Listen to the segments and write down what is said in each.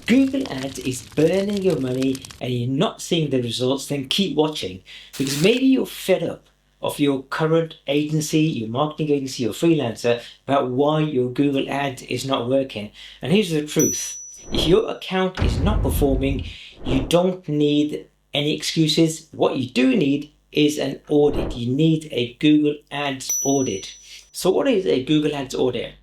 Google Ads is burning your money and you're not seeing the results, then keep watching, because maybe you're fed up of your current agency, your marketing agency, your freelancer, about why your Google Ads is not working. And here's the truth. If your account is not performing, you don't need any excuses. What you do need is an audit. You need a Google Ads audit. So what is a Google Ads audit?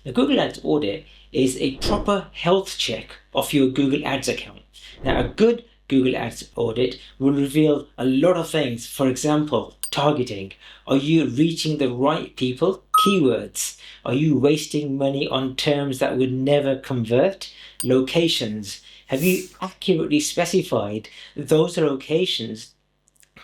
A Google Ads audit is a proper health check of your Google Ads account. Now, a good Google Ads audit will reveal a lot of things. For example, targeting. Are you reaching the right people? Keywords. Are you wasting money on terms that would never convert? Locations. Have you accurately specified those locations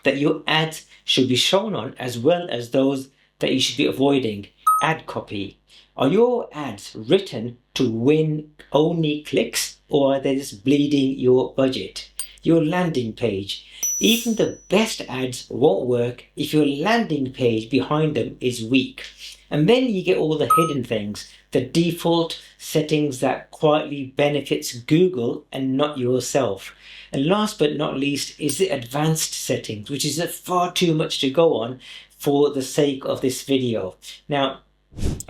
that your ads should be shown on, as well as those that you should be avoiding? Ad copy. Are your ads written to win only clicks, or are they just bleeding your budget? Your landing page. Even the best ads won't work if your landing page behind them is weak. And then you get all the hidden things, the default settings that quietly benefits Google and not yourself. And last but not least is the advanced settings, which is far too much to go on for the sake of this video. Now,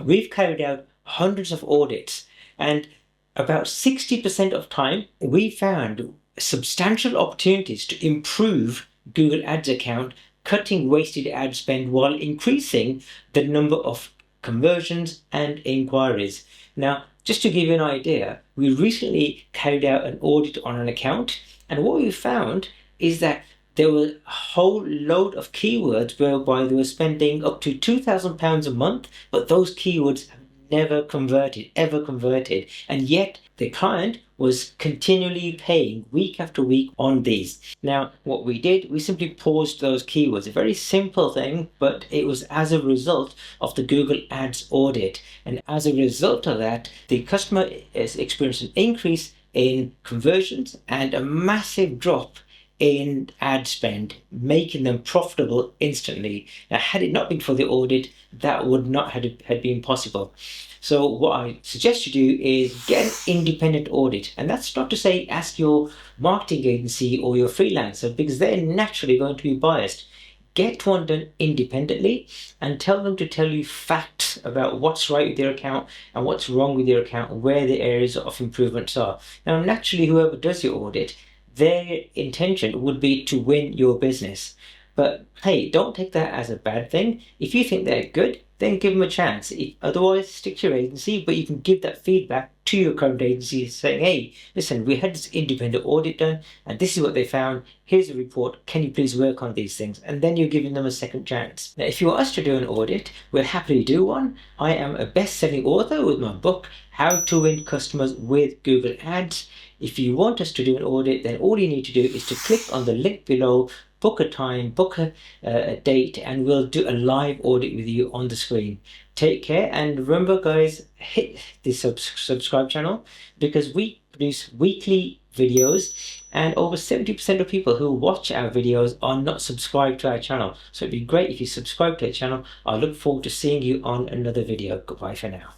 we've carried out hundreds of audits, and about 60% of time we found substantial opportunities to improve Google Ads account, cutting wasted ad spend while increasing the number of conversions and inquiries. Now, just to give you an idea, we recently carried out an audit on an account, and what we found is that there were a whole load of keywords whereby they were spending up to £2,000 a month, but those keywords have never converted, ever converted. And yet the client was continually paying week after week on these. Now, what we did, we simply paused those keywords. A very simple thing, but it was as a result of the Google Ads audit. And as a result of that, the customer has experienced an increase in conversions and a massive drop in ad spend, making them profitable instantly. Now, had it not been for the audit, that would not have been possible. So what I suggest you do is get an independent audit. And that's not to say ask your marketing agency or your freelancer, because they're naturally going to be biased. Get one done independently and tell them to tell you facts about what's right with your account and what's wrong with your account, where the areas of improvements are. Now, naturally, whoever does your audit, their intention would be to win your business. But hey, don't take that as a bad thing. If you think they're good, then give them a chance. Otherwise, stick to your agency, but you can give that feedback to your current agency saying, hey, listen, we had this independent audit done and this is what they found. Here's the report. Can you please work on these things? And then you're giving them a second chance. Now, if you want us to do an audit, we'll happily do one. I am a best-selling author with my book, How to Win Customers with Google Ads. If you want us to do an audit, then all you need to do is to click on the link below, book a time, book a date, and we'll do a live audit with you on the screen. Take care, and remember guys, hit the subscribe channel, because we produce weekly videos and over 70% of people who watch our videos are not subscribed to our channel. So it'd be great if you subscribe to our channel. I look forward to seeing you on another video. Goodbye for now.